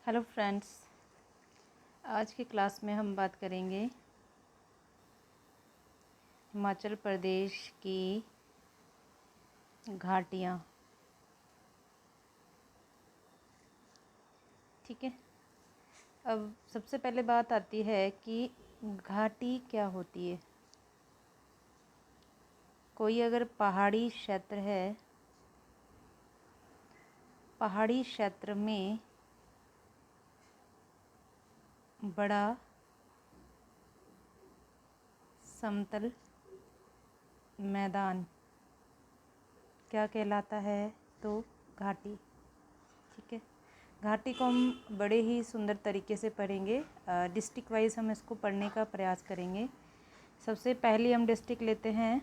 Hello friends, आज की class में हम बात करेंगे हिमाचल प्रदेश की घाटियाँ। ठीक है। अब सबसे पहले बात आती है कि घाटी क्या होती है। कोई अगर पहाड़ी क्षेत्र है, पहाड़ी क्षेत्र में बड़ा समतल मैदान क्या कहलाता है? तो घाटी। ठीक है। घाटी को हम बड़े ही सुंदर तरीके से पढ़ेंगे। डिस्ट्रिक्ट वाइज हम इसको पढ़ने का प्रयास करेंगे। सबसे पहले हम डिस्ट्रिक्ट लेते हैं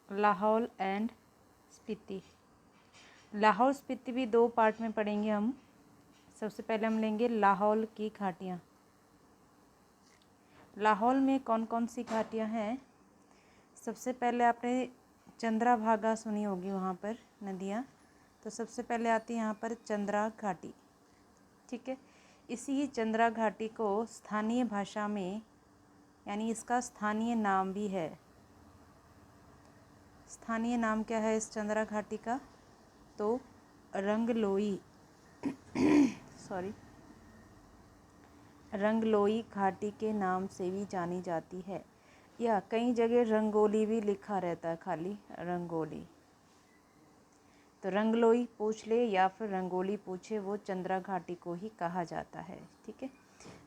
लाहौल एंड स्पीति। लाहौल स्पीति भी दो पार्ट में पढ़ेंगे हम। सबसे पहले हम लेंगे लाहौल की घाटियाँ। लाहौल में कौन कौन सी घाटियाँ हैं? सबसे पहले आपने चंद्राभागा सुनी होगी, वहाँ पर नदियाँ। तो सबसे पहले आती है यहाँ पर चंद्रा घाटी। ठीक है। इसी चंद्रा घाटी को स्थानीय भाषा में, यानी इसका स्थानीय नाम भी है। स्थानीय नाम क्या है इस चंद्रा घाटी का? तो रंगलोई रंगलोई घाटी के नाम से भी जानी जाती है, या कई जगह रंगोली भी लिखा रहता है, खाली रंगोली। तो रंगलोई पूछ ले या फिर रंगोली पूछे, वो चंद्रा घाटी को ही कहा जाता है। ठीक है।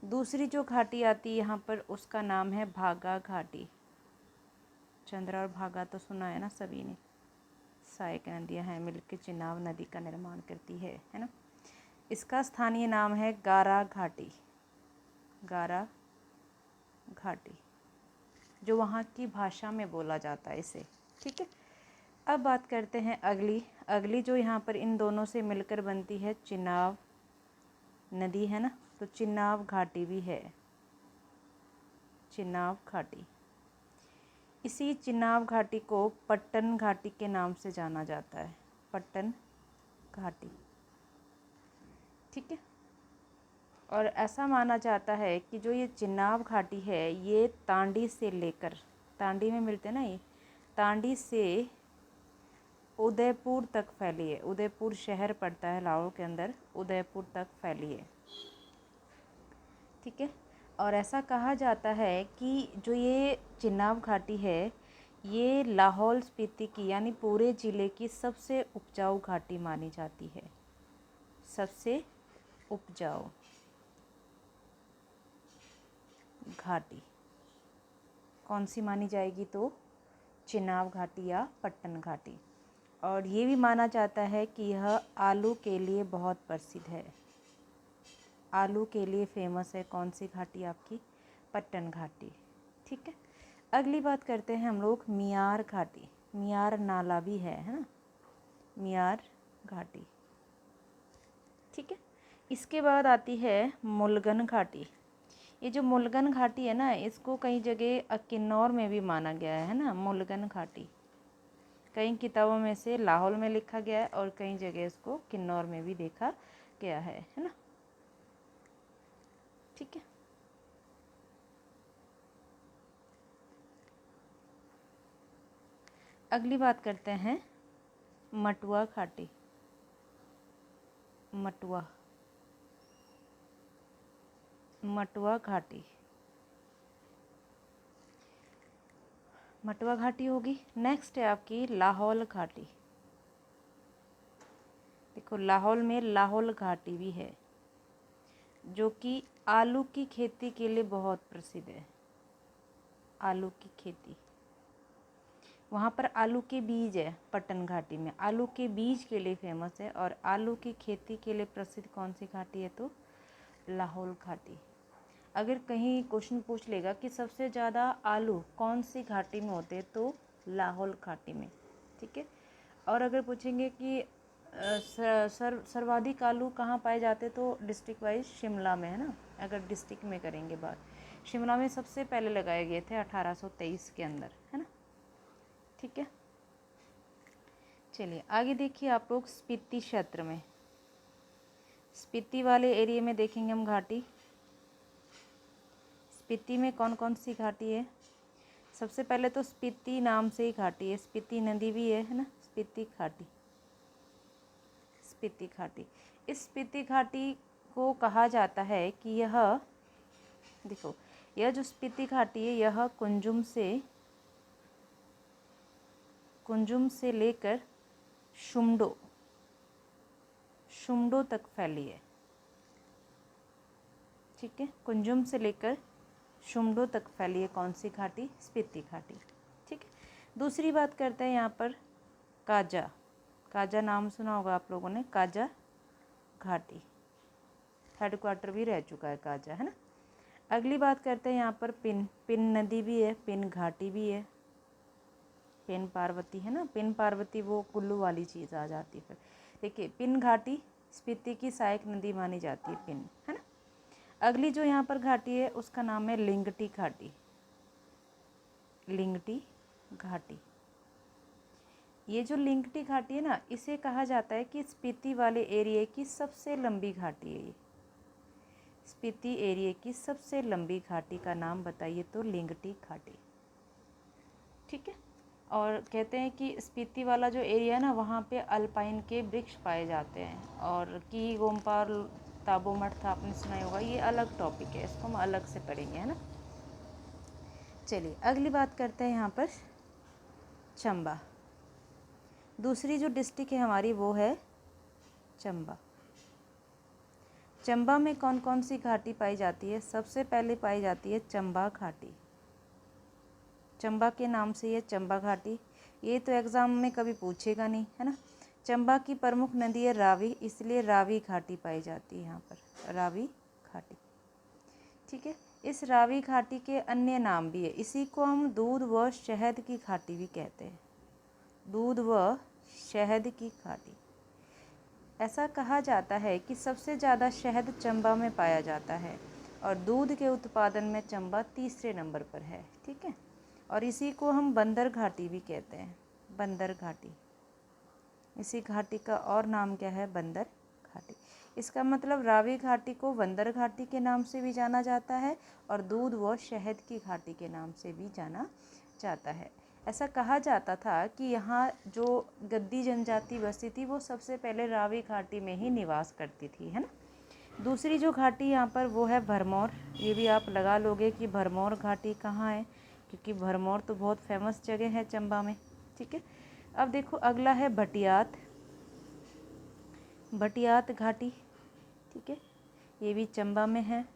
दूसरी जो घाटी आती है यहाँ पर, उसका नाम है भागा घाटी। चंद्रा और भागा तो सुना है ना सभी ने। सहायक नदियाँ हैं, मिलकर चिनाब नदी का निर्माण करती है ना। इसका स्थानीय नाम है गारा घाटी। गारा घाटी जो वहाँ की भाषा में बोला जाता है इसे। ठीक है। अब बात करते हैं अगली जो यहाँ पर इन दोनों से मिलकर बनती है चिनाब नदी है ना। तो चिनाब घाटी भी है, चिनाब घाटी। इसी चिनाब घाटी को पट्टन घाटी के नाम से जाना जाता है, पट्टन घाटी। ठीक है। और ऐसा माना जाता है कि जो ये चिनाब घाटी है, ये तांडी से लेकर, तांडी में मिलते हैं ना ये, तांडी से उदयपुर तक फैली है। उदयपुर शहर पड़ता है लाहौर के अंदर, उदयपुर तक फैली है। ठीक है। और ऐसा कहा जाता है कि जो ये चिनाब घाटी है, ये लाहौल स्पीति की, यानी पूरे ज़िले की सबसे उपजाऊ घाटी मानी जाती है। सबसे उपजाऊ घाटी कौन सी मानी जाएगी? तो चिनाब घाटी या पट्टन घाटी। और ये भी माना जाता है कि यह आलू के लिए बहुत प्रसिद्ध है। आलू के लिए फेमस है कौन सी घाटी? आपकी पट्टन घाटी। ठीक है। अगली बात करते हैं हम लोग मियार घाटी। मियार नाला भी है ना, मियार घाटी। ठीक है। इसके बाद आती है मुलगन घाटी। ये जो मुलगन घाटी है ना, इसको कई जगह किन्नौर में भी माना गया है ना, मुलगन घाटी। कई किताबों में से लाहौल में लिखा गया है और कई जगह इसको किन्नौर में भी देखा गया है ना। ठीक है। अगली बात करते हैं मटुआ घाटी। मटुआ घाटी। मटुआ घाटी होगी। नेक्स्ट है आपकी लाहौल घाटी। देखो, लाहौल में लाहौल घाटी भी है, जो कि आलू की खेती के लिए बहुत प्रसिद्ध है। आलू की खेती, वहाँ पर आलू के बीज है। पट्टन घाटी में आलू के बीज के लिए फेमस है। और आलू की खेती के लिए प्रसिद्ध कौन सी घाटी है? तो लाहौल घाटी। अगर कहीं क्वेश्चन पूछ लेगा कि सबसे ज़्यादा आलू कौन सी घाटी में होते हैं, तो लाहौल घाटी में। ठीक है। और अगर पूछेंगे कि सर्वाधिक आलू कहाँ पाए जाते, तो डिस्ट्रिक्ट वाइज शिमला में है ना। अगर डिस्ट्रिक्ट में करेंगे बात, शिमला में सबसे पहले लगाए गए थे 1823 के अंदर, है ना। ठीक है। चलिए आगे देखिए आप लोग स्पीति क्षेत्र में। स्पीति वाले एरिया में देखेंगे हम घाटी। स्पीति में कौन कौन सी घाटी है? सबसे पहले तो स्पीति नाम से ही घाटी है, स्पीति नदी भी है ना, स्पीति घाटी। स्पीति घाटी, इस स्पीति घाटी को कहा जाता है कि यह, देखो यह जो स्पीति घाटी है यह कुंजुम से लेकर शुम्डो तक फैली है। ठीक है, कुंजुम से लेकर शुम्डो तक फैली है कौन सी घाटी? स्पीति घाटी। ठीक है, दूसरी बात करते हैं यहाँ पर काजा। काजा नाम सुना होगा आप लोगों ने, काजा घाटी, हेडक्वार्टर भी रह चुका है काजा, है ना। अगली बात करते हैं यहाँ पर पिन नदी भी है, पिन घाटी भी है, पिन पार्वती है ना, पिन पार्वती वो कुल्लू वाली चीज़ आ जाती है फिर। देखिए पिन घाटी स्पीति की सहायक नदी मानी जाती है, पिन, है ना। अगली जो यहाँ पर घाटी है उसका नाम है लिंगटी घाटी। लिंगटी घाटी, ये जो लिंगटी घाटी है ना, इसे कहा जाता है कि स्पीति वाले एरिया की सबसे लंबी घाटी है ये। स्पीति एरिया की सबसे लंबी घाटी का नाम बताइए तो लिंगटी घाटी। ठीक है, और कहते हैं कि स्पीति वाला जो एरिया है ना, वहाँ पे अल्पाइन के वृक्ष पाए जाते हैं। और की गोमपाल ताबो मठ था, आपने सुना होगा, ये अलग टॉपिक है, इसको हम अलग से पढ़ेंगे, है ना। चलिए अगली बात करते हैं यहाँ पर चंबा। दूसरी जो डिस्ट्रिक्ट है हमारी वो है चंबा। चंबा में कौन कौन सी घाटी पाई जाती है? सबसे पहले पाई जाती है चंबा घाटी। चंबा के नाम से ये चंबा घाटी, ये तो एग्ज़ाम में कभी पूछेगा नहीं, है ना। चंबा की प्रमुख नदी है रावी, इसलिए रावी घाटी पाई जाती है यहाँ पर, रावी घाटी। ठीक है, इस रावी घाटी के अन्य नाम भी है, इसी को हम दूध व शहद की घाटी भी कहते हैं, दूध व शहद की घाटी। ऐसा कहा जाता है कि सबसे ज़्यादा शहद चंबा में पाया जाता है और दूध के उत्पादन में चंबा तीसरे नंबर पर है। ठीक है, और इसी को हम बंदर घाटी भी कहते हैं, बंदर घाटी। इसी घाटी का और नाम क्या है? बंदर घाटी। इसका मतलब रावी घाटी को बंदर घाटी के नाम से भी जाना जाता है और दूध व शहद की घाटी के नाम से भी जाना जाता है। ऐसा कहा जाता था कि यहाँ जो गद्दी जनजाति बसी थी वो सबसे पहले रावी घाटी में ही निवास करती थी, है ना। दूसरी जो घाटी यहाँ पर वो है भरमौर। ये भी आप लगा लोगे कि भरमौर घाटी कहाँ है, क्योंकि भरमौर तो बहुत फेमस जगह है चंबा में। ठीक है, अब देखो अगला है भटियात, भटियात घाटी। ठीक है, ये भी चंबा में है।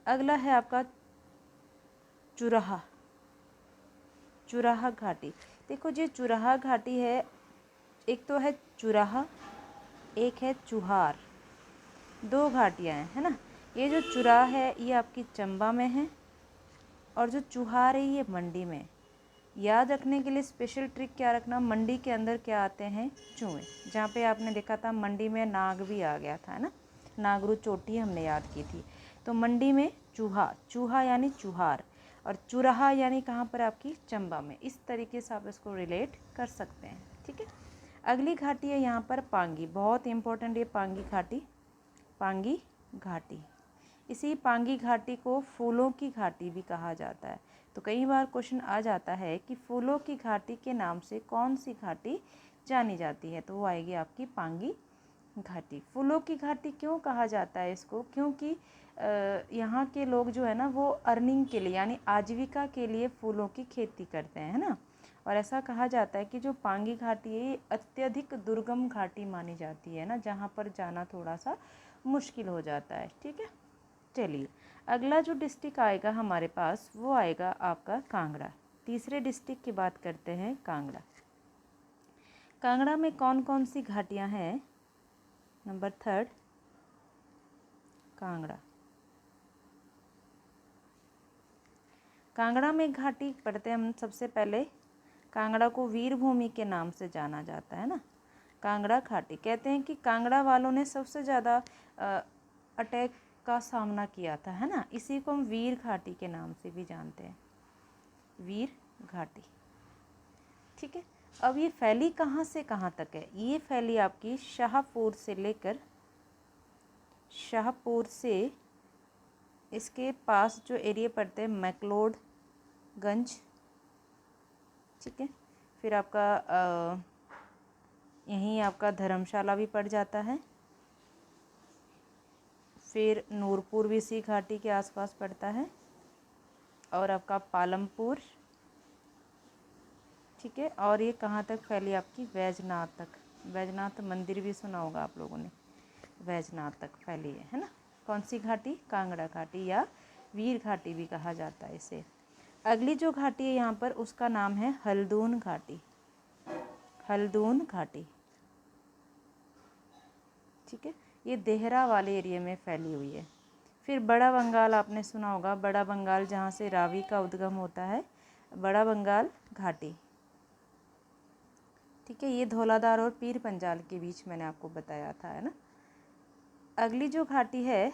अगला है आपका चुराहा, चुराहा घाटी। देखो जो चुराहा घाटी है, एक तो है चुराहा, एक है चुहार, दो घाटियाँ हैं, है ना। ये जो चुराहा है ये आपकी चंबा में है और जो चुहार है ये मंडी में। याद रखने के लिए स्पेशल ट्रिक क्या रखना, मंडी के अंदर क्या आते हैं? चूहे। जहाँ पे आपने देखा था मंडी में नाग भी आ गया था, है ना, नागरू चोटी हमने याद की थी। तो मंडी में चूहा, चूहा यानी चुहार, और चुराहा यानी कहाँ पर? आपकी चंबा में। इस तरीके से आप इसको रिलेट कर सकते हैं। ठीक है, अगली घाटी है यहाँ पर पांगी, बहुत इंपॉर्टेंट ये पांगी घाटी, पांगी घाटी। इसी पांगी घाटी को फूलों की घाटी भी कहा जाता है। तो कई बार क्वेश्चन आ जाता है कि फूलों की घाटी के नाम से कौन सी घाटी जानी जाती है, तो वो आएगी आपकी पांगी घाटी। फूलों की घाटी क्यों कहा जाता है इसको? क्योंकि यहाँ के लोग जो है ना वो अर्निंग के लिए यानी आजीविका के लिए फूलों की खेती करते हैं, है ना। और ऐसा कहा जाता है कि जो पांगी घाटी है ये अत्यधिक दुर्गम घाटी मानी जाती है ना, जहाँ पर जाना थोड़ा सा मुश्किल हो जाता है। ठीक है, चलिए अगला जो डिस्ट्रिक्ट आएगा हमारे पास वो आएगा आपका कांगड़ा। तीसरे डिस्ट्रिक्ट की बात करते हैं, कांगड़ा। कांगड़ा में कौन कौन सी घाटियाँ हैं? नंबर 3 कांगड़ा। कांगड़ा में घाटी पढ़ते हम सबसे पहले, कांगड़ा को वीर भूमि के नाम से जाना जाता है ना। कांगड़ा घाटी, कहते हैं कि कांगड़ा वालों ने सबसे ज़्यादा अटैक का सामना किया था, है ना, इसी को हम वीर घाटी के नाम से भी जानते हैं, वीर घाटी। ठीक है, अब ये फैली कहाँ से कहाँ तक है? ये फैली आपकी शाहपुर से लेकर शाहपुर से इसके पास जो एरिया पड़ते हैं मैक्लोडगंज, ठीक है। फिर आपका यहीं आपका धर्मशाला भी पड़ जाता है। फिर नूरपुर भी इसी घाटी के आसपास पड़ता है, और आपका पालमपुर, ठीक है। और ये कहाँ तक फैली आपकी, वैजनाथ तक। वैजनाथ मंदिर भी सुना होगा आप लोगों ने, वैजनाथ तक फैली है ना। कौन सी घाटी, कांगड़ा घाटी या वीर घाटी भी कहा जाता है इसे। अगली जो घाटी है यहाँ पर उसका नाम है हल्दून घाटी, हल्दून घाटी, ठीक है। ये देहरा वाले एरिया में फैली हुई है। फिर बड़ा बंगाल आपने सुना होगा, बड़ा बंगाल जहाँ से रावी का उद्गम होता है, बड़ा बंगाल घाटी, ठीक है। ये धौलाधार और पीर पंजाल के बीच मैंने आपको बताया था, है ना। अगली जो घाटी है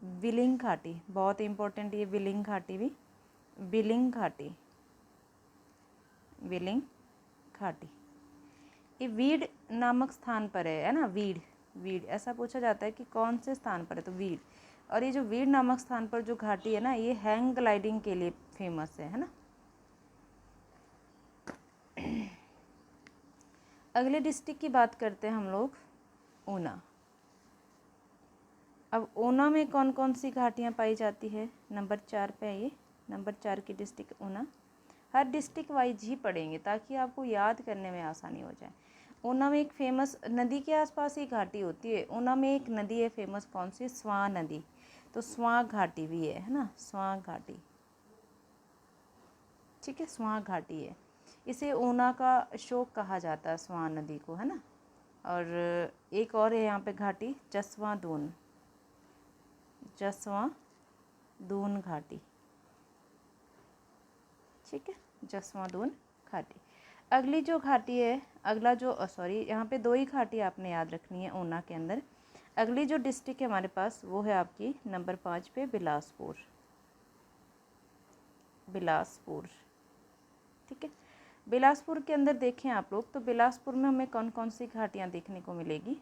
बिलिंग घाटी, बहुत इंपॉर्टेंट ये बिलिंग घाटी भी, बिलिंग घाटी, बिलिंग घाटी। ये वीड नामक स्थान पर है ना। वीड, वीड ऐसा पूछा जाता है कि कौन से स्थान पर है, तो वीड। और ये जो वीड नामक स्थान पर जो घाटी है ना, ये हैंग ग्लाइडिंग के लिए फेमस है ना। अगले डिस्ट्रिक्ट की बात करते हैं हम लोग, ऊना। अब ऊना में कौन कौन सी घाटियाँ पाई जाती है, नंबर 4 पे है ये, नंबर 4 की डिस्ट्रिक्ट ऊना। हर डिस्ट्रिक्ट वाइज ही पढ़ेंगे ताकि आपको याद करने में आसानी हो जाए। ऊना में एक फेमस नदी के आसपास ही घाटी होती है। ऊना में एक नदी है फेमस, कौन सी, स्वां नदी, तो स्वां घाटी भी है ना, स्वां घाटी, ठीक है। स्वां घाटी है, इसे ऊना का अशोक कहा जाता है, स्वां नदी को, है ना। और एक और है यहाँ पे घाटी, जसवां दून, जसवां दून घाटी, ठीक है, जसवां दून घाटी। अगली जो घाटी है, अगला जो सॉरी यहाँ पे 2 ही घाटी आपने याद रखनी है ऊना के अंदर। अगली जो डिस्ट्रिक्ट है हमारे पास वो है आपकी नंबर 5 पे बिलासपुर, बिलासपुर, ठीक है। बिलासपुर के अंदर देखें आप लोग, तो बिलासपुर में हमें कौन कौन सी घाटियाँ देखने को मिलेगी।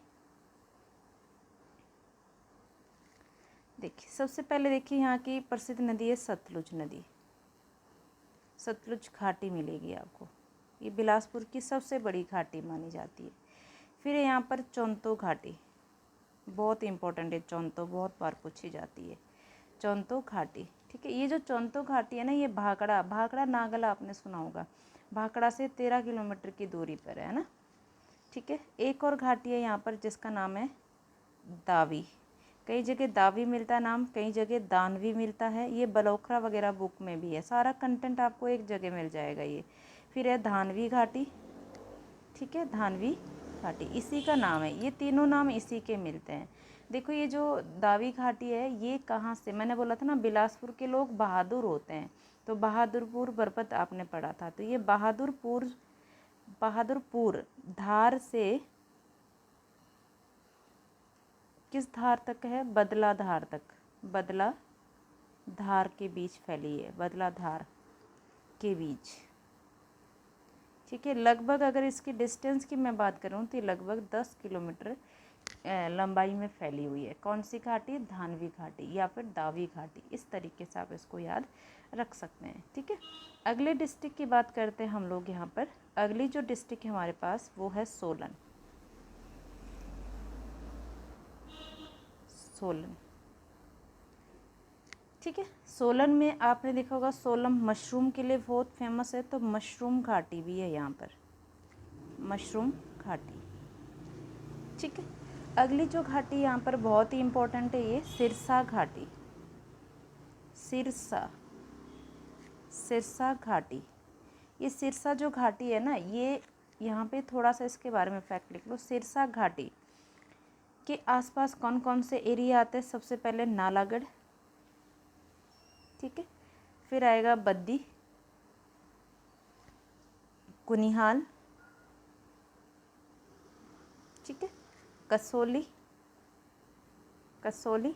देखिए सबसे पहले देखिए यहाँ की प्रसिद्ध नदी है सतलुज नदी, सतलुज घाटी मिलेगी आपको, ये बिलासपुर की सबसे बड़ी घाटी मानी जाती है। फिर यहाँ पर चौंतो घाटी, बहुत इंपॉर्टेंट है चौंतो, बहुत बार पूछी जाती है चौंतो घाटी, ठीक है। ये जो चौंतो घाटी है ना, ये भाखड़ा, भाखड़ा नागला आपने सुना होगा, भाखड़ा से 13 किलोमीटर की दूरी पर है ना, ठीक है। एक और घाटी है यहाँ पर जिसका नाम है दावी, कई जगह दावी मिलता है नाम, कई जगह दानवी मिलता है, ये बलोखरा वगैरह बुक में भी है, सारा कंटेंट आपको एक जगह मिल जाएगा ये। फिर है धानवी घाटी, ठीक है, धानवी घाटी इसी का नाम है, ये तीनों नाम इसी के मिलते हैं। देखो ये जो दावी घाटी है ये कहाँ से, मैंने बोला था ना बिलासपुर के लोग बहादुर होते हैं, तो बहादुरपुर बरपत आपने पढ़ा था, तो ये बहादुरपुर, बहादुरपुर धार से किस धार तक है, बदला धार तक, बदला धार के बीच फैली है, बदला धार के बीच, ठीक है। लगभग अगर इसकी डिस्टेंस की मैं बात करूँ तो लगभग 10 किलोमीटर लंबाई में फैली हुई है। कौन सी घाटी, धानवी घाटी या फिर दावी घाटी, इस तरीके से आप इसको याद रख सकते हैं, ठीक है। अगले डिस्ट्रिक्ट की बात करते हैं हम लोग यहाँ पर। अगली जो डिस्ट्रिक्ट है हमारे पास वो है सोलन, सोलन, ठीक है। सोलन में आपने देखा होगा सोलन मशरूम के लिए बहुत फेमस है, तो मशरूम घाटी भी है यहाँ पर, मशरूम घाटी, ठीक है। अगली जो घाटी यहाँ पर बहुत ही इम्पोर्टेंट है, ये सिरसा घाटी, सिरसा, सिरसा घाटी। ये सिरसा जो घाटी है ना, ये यहाँ पे थोड़ा सा इसके बारे में फैक्ट लिख लो। सिरसा घाटी के आसपास कौन कौन से एरिया आते हैं, सबसे पहले नालागढ़, ठीक है। फिर आएगा बद्दी, कुनिहाल, ठीक है, कसोली, कसोली,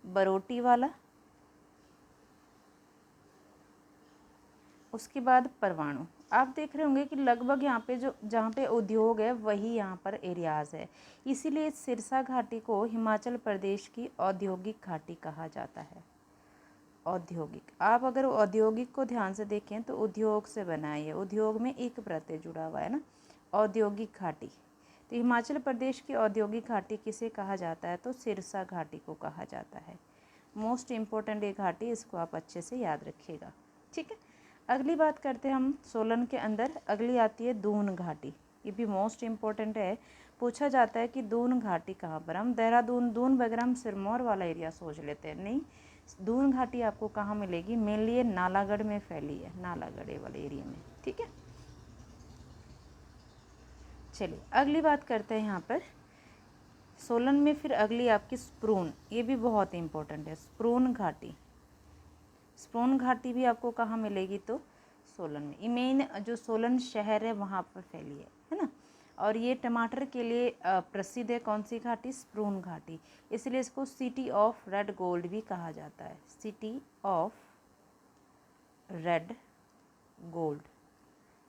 बरोटी वाला, उसके बाद परमाणु। आप देख रहे होंगे कि लगभग यहाँ पे जो जहाँ पे उद्योग है वही यहाँ पर एरियाज़ है, इसीलिए सिरसा घाटी को हिमाचल प्रदेश की औद्योगिक घाटी कहा जाता है। औद्योगिक, आप अगर औद्योगिक को ध्यान से देखें तो उद्योग से बना है, उद्योग में एक प्रत्यय जुड़ा हुआ है ना, औद्योगिक घाटी। तो हिमाचल प्रदेश की औद्योगिक घाटी किसे कहा जाता है, तो सिरसा घाटी को कहा जाता है। मोस्ट इम्पोर्टेंट ये घाटी, इसको आप अच्छे से याद रखिएगा, ठीक है। अगली बात करते हैं हम सोलन के अंदर, अगली आती है दून घाटी। ये भी मोस्ट इम्पोर्टेंट है, पूछा जाता है कि दून घाटी कहाँ पर। हम देहरादून, दून वगैरह हम सिरमौर वाला एरिया सोच लेते हैं, नहीं, दून घाटी आपको कहाँ मिलेगी, मेनली ये नालागढ़ में फैली है, नालागढ़ वाले एरिया में, ठीक है। चलिए अगली बात करते हैं यहाँ पर सोलन में। फिर अगली आपकी स्प्रून, ये भी बहुत इंपॉर्टेंट है, स्प्रून घाटी। स्प्रून घाटी भी आपको कहाँ मिलेगी, तो सोलन में। ये मेन जो सोलन शहर है वहाँ पर फैली है ना। और ये टमाटर के लिए प्रसिद्ध है, कौन सी घाटी, स्प्रून घाटी। इसलिए इसको सिटी ऑफ रेड गोल्ड भी कहा जाता है, सिटी ऑफ रेड गोल्ड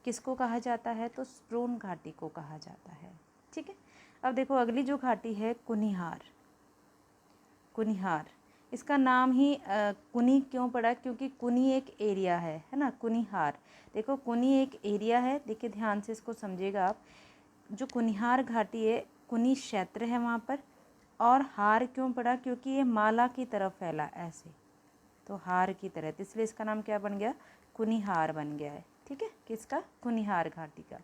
किसको कहा जाता है, तो स्प्रून घाटी को कहा जाता है, ठीक है। अब देखो अगली जो घाटी है कुनिहार। कुनिहार, इसका नाम ही कुनी क्यों पड़ा, क्योंकि कुनी एक एरिया है ना, कुनिहार। देखो कुनी एक एरिया है, देखिए ध्यान से इसको समझिएगा आप। जो कुनिहार घाटी है, कुनी क्षेत्र है वहाँ पर। और हार क्यों पड़ा, क्योंकि ये माला की तरफ फैला ऐसे, तो हार की तरह, तो इसलिए इसका नाम क्या बन गया, कुनिहार बन गया है, ठीक है। किसका, कुनिहार घाटी का।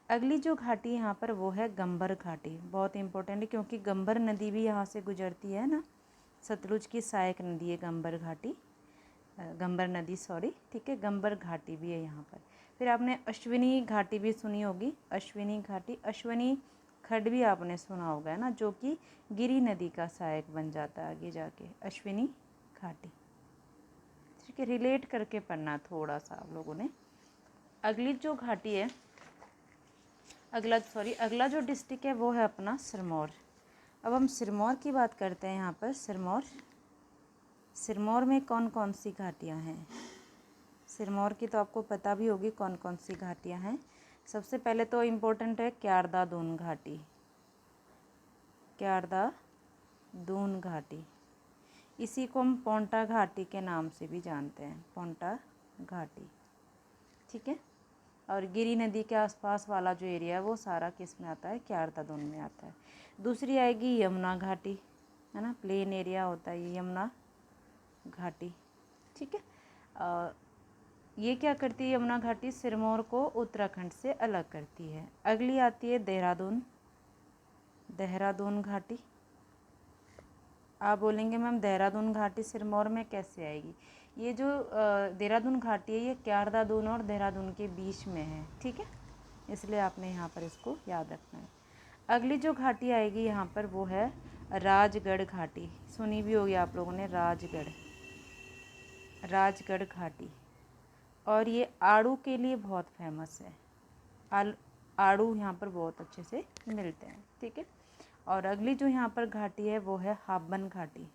अगली जो घाटी यहाँ पर वो है गंबर घाटी, बहुत इंपॉर्टेंट है क्योंकि गंबर नदी भी यहाँ से गुजरती है ना, सतलुज की सहायक नदी है गंबर घाटी, गंबर नदी सॉरी, ठीक है। गंबर घाटी भी है यहाँ पर। फिर आपने अश्विनी घाटी भी सुनी होगी, अश्विनी घाटी, अश्विनी खड्ड भी आपने सुना होगा है ना, जो कि गिरी नदी का सहायक बन जाता है आगे जाके, अश्विनी घाटी, ठीक है। रिलेट करके पढ़ना थोड़ा सा आप लोगों ने। अगली जो घाटी है, अगला जो डिस्ट्रिक्ट है वो है अपना सिरमौर। अब हम सिरमौर की बात करते हैं यहाँ पर। सिरमौर में कौन कौन सी घाटियाँ हैं, सिरमौर की तो आपको पता भी होगी कौन कौन सी घाटियाँ हैं। सबसे पहले तो इम्पोर्टेंट है क्यारदा दून घाटी, क्यारदा दून घाटी। इसी को हम पोंटा घाटी के नाम से भी जानते हैं, पोंटा घाटी, ठीक है। और गिरी नदी के आसपास वाला जो एरिया है वो सारा किस में आता है, क्यारदा दून में आता है। दूसरी आएगी यमुना घाटी, है ना, प्लेन एरिया होता है ये यमुना घाटी, ठीक है। ये क्या करती है यमुना घाटी, सिरमौर को उत्तराखंड से अलग करती है। अगली आती है देहरादून, देहरादून घाटी। आप बोलेंगे मैम देहरादून घाटी सिरमौर में कैसे आएगी, ये जो देहरादून घाटी है ये क्यारदा-दून और देहरादून के बीच में है, ठीक है, इसलिए आपने यहाँ पर इसको याद रखना है। अगली जो घाटी आएगी यहाँ पर वो है राजगढ़ घाटी, सुनी भी होगी आप लोगों ने, राजगढ़ घाटी। और ये आड़ू के लिए बहुत फेमस है, आड़ू यहाँ पर बहुत अच्छे से मिलते हैं, ठीक है। और अगली जो यहाँ पर घाटी है वो है हाबन घाटी,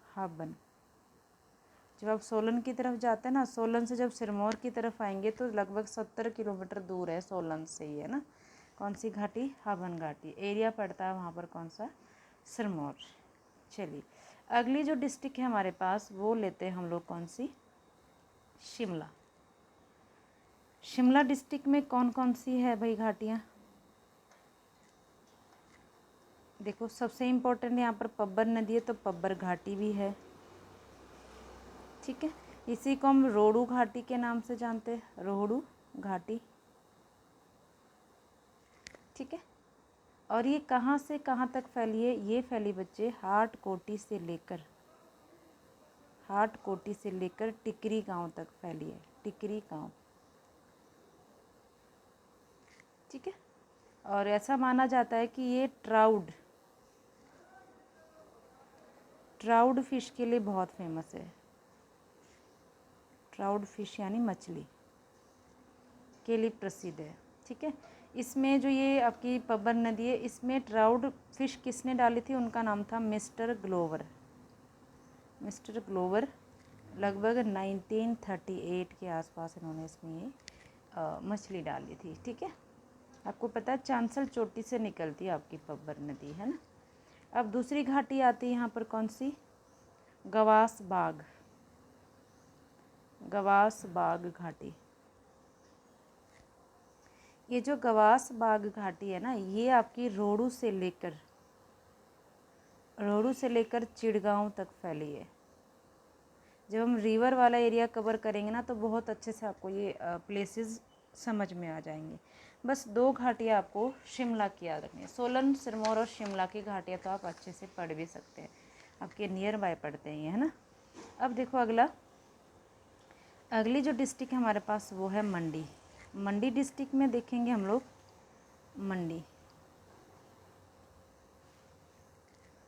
हाबन। जब आप सोलन की तरफ जाते हैं ना, सोलन से जब सिरमौर की तरफ आएंगे तो लगभग 70 किलोमीटर दूर है सोलन से ही, है ना। कौन सी घाटी, हाबन घाटी, एरिया पड़ता है वहाँ पर कौन सा, सिरमौर। चलिए अगली जो डिस्ट्रिक्ट है हमारे पास वो लेते हैं हम लोग, कौन सी, शिमला। शिमला डिस्ट्रिक्ट में कौन कौन सी है भाई घाटियाँ, देखो सबसे इम्पोर्टेंट यहाँ पर पब्बर नदी है तो पब्बर घाटी भी है, ठीक है। इसी को हम रोहड़ू घाटी के नाम से जानते हैं, रोहड़ू घाटी, ठीक है। और ये कहाँ से कहाँ तक फैली है, ये फैली बच्चे हाटकोटी से लेकर टिकरी गांव तक फैली है, टिकरी गांव, ठीक है। और ऐसा माना जाता है कि ये ट्राउड फिश के लिए बहुत फेमस है, ट्राउड फिश यानी मछली के लिए प्रसिद्ध है, ठीक है। इसमें जो ये आपकी पब्बर नदी है, इसमें ट्राउड फिश किसने डाली थी, उनका नाम था मिस्टर ग्लोवर लगभग 1938 के आसपास इन्होंने इसमें ये मछली डाली थी। ठीक है, आपको पता है चांसल चोटी से निकलती है आपकी पब्बर नदी, है ना। अब दूसरी घाटी आती है यहाँ पर, कौन सी? गवास बाग, गवास बाग घाटी। ये जो गवास बाग घाटी है ना, ये आपकी रोहड़ू से लेकर चिड़गांव तक फैली है। जब हम रिवर वाला एरिया कवर करेंगे ना तो बहुत अच्छे से आपको ये प्लेसेस समझ में आ जाएंगे। बस 2 घाटियाँ आपको शिमला की याद रखनी है, सोलन, सिरमौर और शिमला की घाटियाँ तो आप अच्छे से पढ़ भी सकते हैं, आपके नियर बाय पढ़ते हैं, है ना। अब देखो अगली जो डिस्ट्रिक्ट हमारे पास वो है मंडी। मंडी डिस्ट्रिक्ट में देखेंगे हम लोग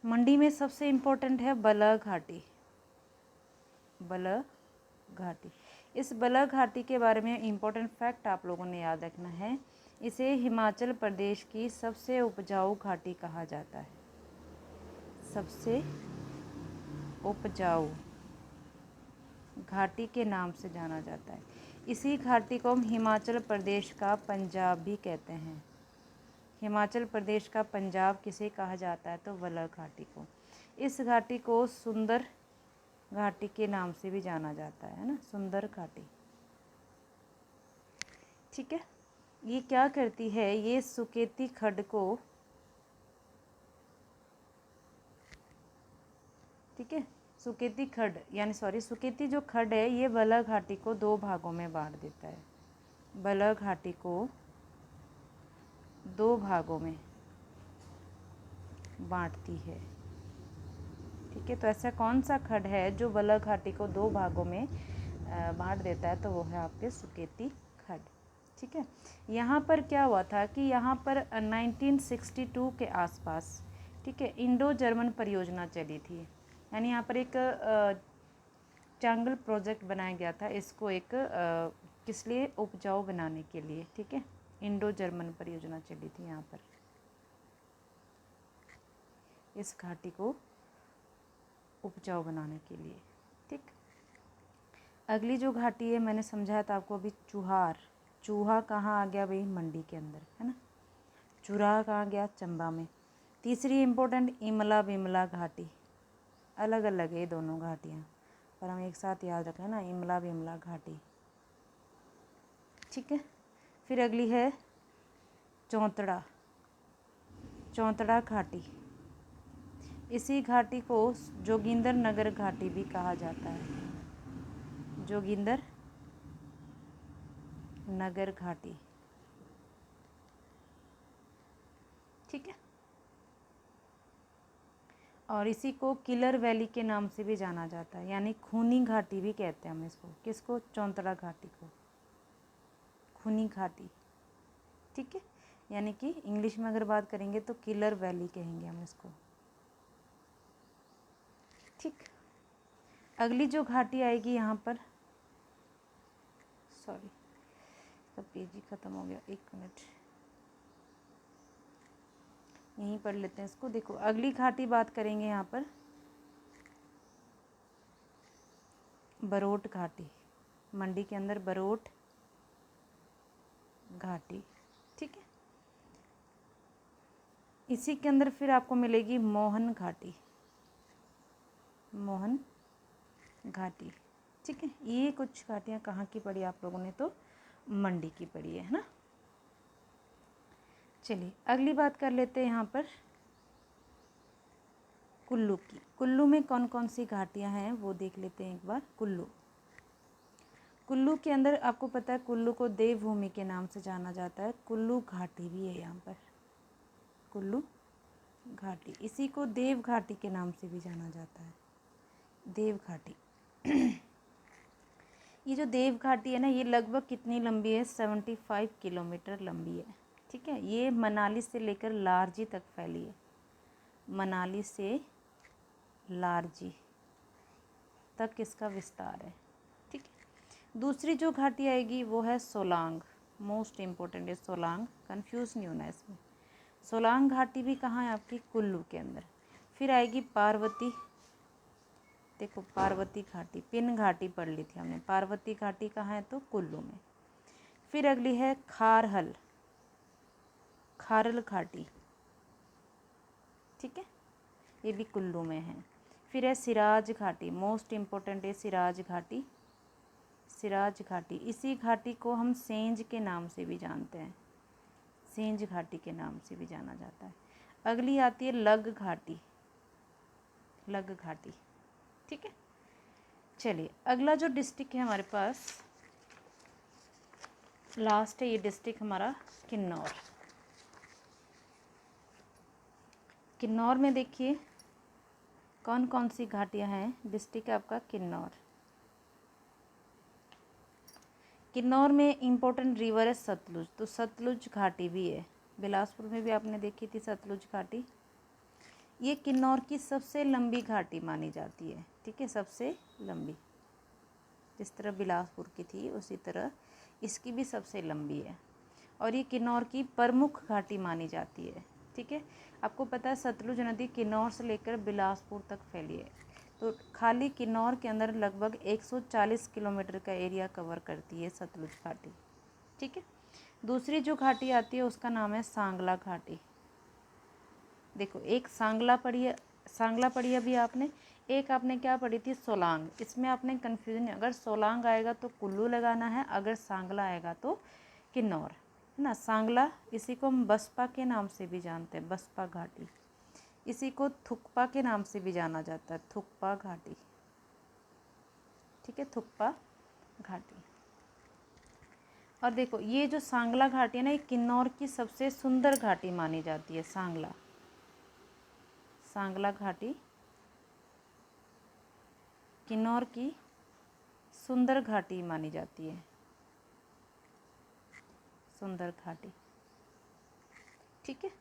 मंडी में सबसे इम्पोर्टेंट है बलह घाटी। इस बलह घाटी के बारे में इम्पोर्टेंट फैक्ट आप लोगों ने याद रखना है। इसे हिमाचल प्रदेश की सबसे उपजाऊ घाटी कहा जाता है, सबसे उपजाऊ घाटी के नाम से जाना जाता है। इसी घाटी को हम हिमाचल प्रदेश का पंजाब भी कहते हैं। हिमाचल प्रदेश का पंजाब किसे कहा जाता है? तो बलह घाटी को। इस घाटी को सुंदर घाटी के नाम से भी जाना जाता है ना, सुंदर घाटी। ठीक है, ये क्या करती है? ये सुकेती खड्ड को, ठीक है, सुकेती जो खड्ड है ये बलह घाटी को 2 भागों में बांट देता है। बलह घाटी को 2 भागों में बांटती है। ठीक है, तो ऐसा कौन सा खड्ड है जो बलह घाटी को 2 भागों में बांट देता है? तो वो है आपके सुकेती खड्ड। ठीक है, यहाँ पर क्या हुआ था कि यहाँ पर 1962 के आसपास, ठीक है, इंडो जर्मन परियोजना चली थी। यानी यहाँ पर एक जंगल प्रोजेक्ट बनाया गया था, इसको एक किस लिए? उपजाऊ बनाने के लिए। ठीक है, इंडो जर्मन परियोजना चली थी यहाँ पर, इस घाटी को उपजाऊ बनाने के लिए। ठीक, अगली जो घाटी है मैंने समझाया था आपको अभी, चूहा कहाँ आ गया भाई? मंडी के अंदर, है ना। चुराह कहाँ गया? चंबा में। तीसरी इम्पोर्टेंट इमला बिमला घाटी, अलग अलग है ये दोनों घाटियाँ, पर हम एक साथ याद रखें ना, इमला बिमला घाटी। ठीक है, फिर अगली है चौंतड़ा घाटी। इसी घाटी को जोगिंदर नगर घाटी भी कहा जाता है, जोगिंदर नगर घाटी। ठीक है, और इसी को किलर वैली के नाम से भी जाना जाता है, यानी खूनी घाटी भी कहते हैं हम इसको। किसको? चौंतड़ा घाटी को खूनी घाटी। ठीक है, यानी कि इंग्लिश में अगर बात करेंगे तो किलर वैली कहेंगे हम इसको। ठीक, अगली जो घाटी आएगी यहाँ पर, सॉरी तो पेज ही ख़त्म हो गया, 1 मिनट यहीं पढ़ लेते हैं इसको। देखो अगली घाटी बात करेंगे यहाँ पर, बरोट घाटी। मंडी के अंदर बरोट घाटी। ठीक है, इसी के अंदर फिर आपको मिलेगी मोहन घाटी। ठीक है, ये कुछ घाटियाँ कहाँ की पढ़ी आप लोगों ने? तो मंडी की पढ़ी है ना। चलिए अगली बात कर लेते हैं यहाँ पर कुल्लू की। कुल्लू में कौन कौन सी घाटियाँ हैं वो देख लेते हैं एक बार। कुल्लू के अंदर आपको पता है कुल्लू को देवभूमि के नाम से जाना जाता है। कुल्लू घाटी भी है यहाँ पर, कुल्लू घाटी। इसी को देव घाटी के नाम से भी जाना जाता है, देव घाटी। ये जो देव घाटी है ना, ये लगभग कितनी लंबी है? 75 किलोमीटर लंबी है। ठीक है, ये मनाली से लेकर लारजी तक फैली है, मनाली से लारजी तक इसका विस्तार है। ठीक है, दूसरी जो घाटी आएगी वो है सोलांग। मोस्ट इम्पोर्टेंट है सोलांग, कंफ्यूज नहीं होना इसमें। सोलांग घाटी भी कहाँ है? आपकी कुल्लू के अंदर। फिर आएगी पार्वती देखो पार्वती घाटी, पिन घाटी पढ़ ली थी हमने, पार्वती घाटी कहाँ है तो कुल्लू में। फिर अगली है खारहल, खारल घाटी, ठीक है, ये भी कुल्लू में है। फिर है सिराज घाटी, मोस्ट इम्पोर्टेंट है सिराज घाटी, सिराज घाटी। इसी घाटी को हम सेंज के नाम से भी जानते हैं, सेंज घाटी के नाम से भी जाना जाता है। अगली आती है लग घाटी, लग घाटी, ठीक है। चलिए अगला जो डिस्ट्रिक्ट है हमारे पास लास्ट है, ये डिस्ट्रिक्ट हमारा किन्नौर। किन्नौर में देखिए कौन कौन सी घाटियाँ हैं। डिस्ट्रिक्ट है आपका किन्नौर। किन्नौर में इम्पोर्टेंट रिवर है सतलुज, तो सतलुज घाटी भी है। बिलासपुर में भी आपने देखी थी सतलुज घाटी। ये किन्नौर की सबसे लंबी घाटी मानी जाती है, ठीक है, सबसे लंबी। जिस तरह बिलासपुर की थी उसी तरह इसकी भी सबसे लंबी है, और ये किन्नौर की प्रमुख घाटी मानी जाती है, ठीक है। आपको पता है सतलुज नदी किन्नौर से लेकर बिलासपुर तक फैली है, तो खाली किन्नौर के अंदर लगभग 140 किलोमीटर का एरिया कवर करती है सतलुज घाटी, ठीक है। दूसरी जो घाटी आती है उसका नाम है सांगला घाटी। देखो एक सांगला पढ़ी है, सांगला पढ़ी अभी आपने, एक आपने क्या पढ़ी थी सोलांग। इसमें आपने कन्फ्यूजन, अगर सोलांग आएगा तो कुल्लू लगाना है, अगर सांगला आएगा तो किन्नौर, है ना। सांगला इसी को हम बसपा के नाम से भी जानते हैं, बसपा घाटी। इसी को थुकपा के नाम से भी जाना जाता है, थुकपा घाटी, ठीक है, थुकपा घाटी। और देखो ये जो सांगला घाटी है ना, ये किन्नौर की सबसे सुंदर घाटी मानी जाती है, सांगला, सांगला घाटी किन्नौर की सुंदर घाटी मानी जाती है, सुंदर घाटी, ठीक है।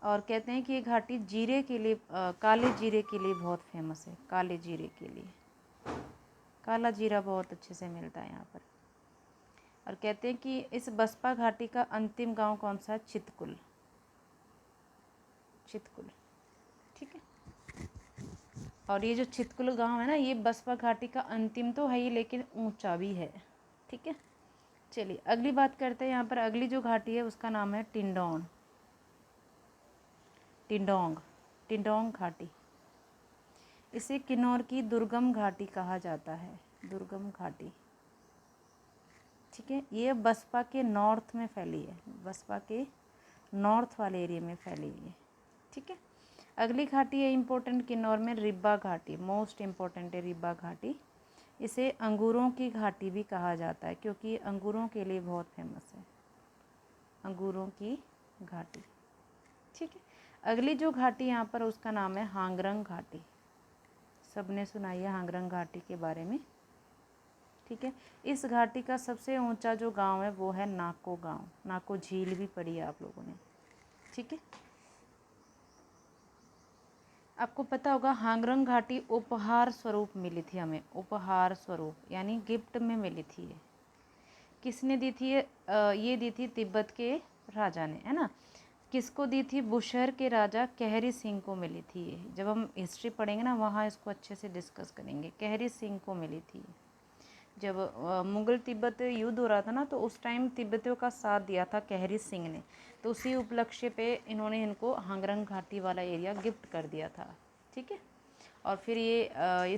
और कहते हैं कि ये घाटी जीरे के लिए, काले जीरे के लिए बहुत फेमस है, काले जीरे के लिए, काला जीरा बहुत अच्छे से मिलता है यहाँ पर। और कहते हैं कि इस बसपा घाटी का अंतिम गांव कौन सा है, चितकुल, चितकुल, ठीक है। और ये जो चितकुल गांव है ना, ये बसपा घाटी का अंतिम तो है ही, लेकिन ऊंचा भी है, ठीक है। चलिए अगली बात करते हैं। यहाँ पर अगली जो घाटी है उसका नाम है टिंडौन, टिंडोंग, टिंडोंग घाटी। इसे किन्नौर की दुर्गम घाटी कहा जाता है, दुर्गम घाटी, ठीक है। ये बसपा के नॉर्थ में फैली है, बसपा के नॉर्थ वाले एरिया में फैली हुई है, ठीक है। अगली घाटी है इम्पोर्टेंट किन्नौर में, रिब्बा घाटी, मोस्ट इम्पोर्टेंट है रिब्बा घाटी। इसे अंगूरों की घाटी भी कहा जाता है, क्योंकि अंगूरों के लिए बहुत फेमस है, अंगूरों की घाटी, ठीक है। अगली जो घाटी यहाँ पर उसका नाम है हांगरंग घाटी, सबने सुनाई है हांगरंग घाटी के बारे में, ठीक है। इस घाटी का सबसे ऊंचा जो गांव है वो है नाको गांव, नाको झील भी पढ़ी है आप लोगों ने, ठीक है। आपको पता होगा हांगरंग घाटी उपहार स्वरूप मिली थी हमें, उपहार स्वरूप यानी गिफ्ट में मिली थी। ये किसने दी थी, ये दी थी तिब्बत के राजा ने, है ना। किसको दी थी, बुशहर के राजा कहरी सिंह को मिली थी। ये जब हम हिस्ट्री पढ़ेंगे ना वहाँ इसको अच्छे से डिस्कस करेंगे। कहरी सिंह को मिली थी जब मुगल तिब्बत युद्ध हो रहा था ना, तो उस टाइम तिब्बतियों का साथ दिया था कहरी सिंह ने, तो उसी उपलक्ष्य पे इन्होंने इनको हांगरंग घाटी वाला एरिया गिफ्ट कर दिया था, ठीक है। और फिर ये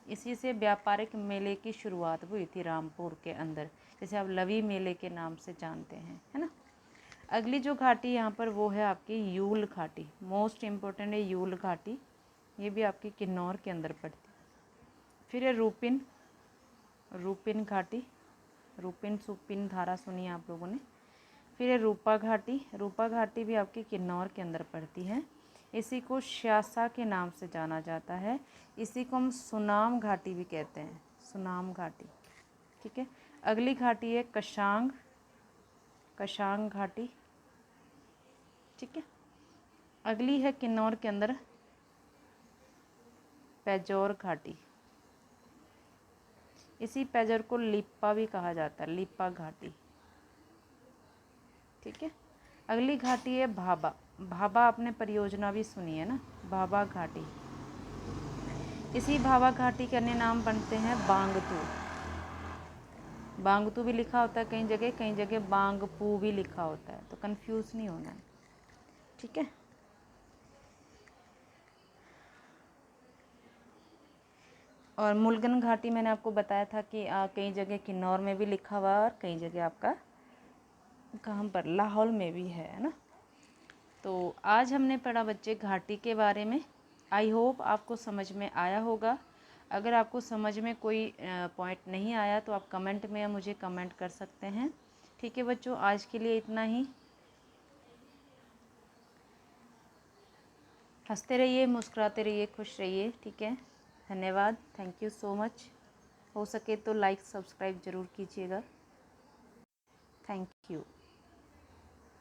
इसी से व्यापारिक मेले की शुरुआत हुई थी रामपुर के अंदर, जैसे आप लवी मेले के नाम से जानते हैं, है ना। अगली जो घाटी यहाँ पर वो है आपकी यूल घाटी, मोस्ट इम्पोर्टेंट है यूल घाटी, ये भी आपकी किन्नौर के अंदर पड़ती है। फिर है रूपिन, रूपिन घाटी, रूपिन सुपिन धारा सुनी आप लोगों ने। फिर है रूपा घाटी, रूपा घाटी भी आपकी किन्नौर के अंदर पड़ती है। इसी को श्यासा के नाम से जाना जाता है। इसी को हम सुनाम घाटी भी कहते हैं, सुनाम घाटी, ठीक है। अगली घाटी है कशांग, कशांग घाटी, ठीक है। अगली है किन्नौर के अंदर पैजौर घाटी, इसी पैजौर को लिप्पा भी कहा जाता है, लिप्पा घाटी, ठीक है। अगली घाटी है भाबा, भाबा आपने परियोजना भी सुनी है ना, भाबा घाटी। इसी भावा घाटी के अन्य नाम बनते हैं बांगतू। बांगतू भी लिखा होता है कई जगह बांगपू भी लिखा होता है, तो कंफ्यूज नहीं होना है, ठीक है। और मुलगन घाटी मैंने आपको बताया था कि कई जगह किन्नौर में भी लिखा हुआ है और कई जगह आपका कहाँ पर लाहौल में भी है ना। तो आज हमने पढ़ा बच्चे घाटी के बारे में। आई होप आपको समझ में आया होगा। अगर आपको समझ में कोई पॉइंट नहीं आया तो आप कमेंट में मुझे कमेंट कर सकते हैं, ठीक है बच्चों। आज के लिए इतना ही। हंसते रहिए, मुस्कुराते रहिए, खुश रहिए, ठीक है। धन्यवाद, थैंक यू सो मच। हो सके तो लाइक सब्सक्राइब ज़रूर कीजिएगा। Thank you.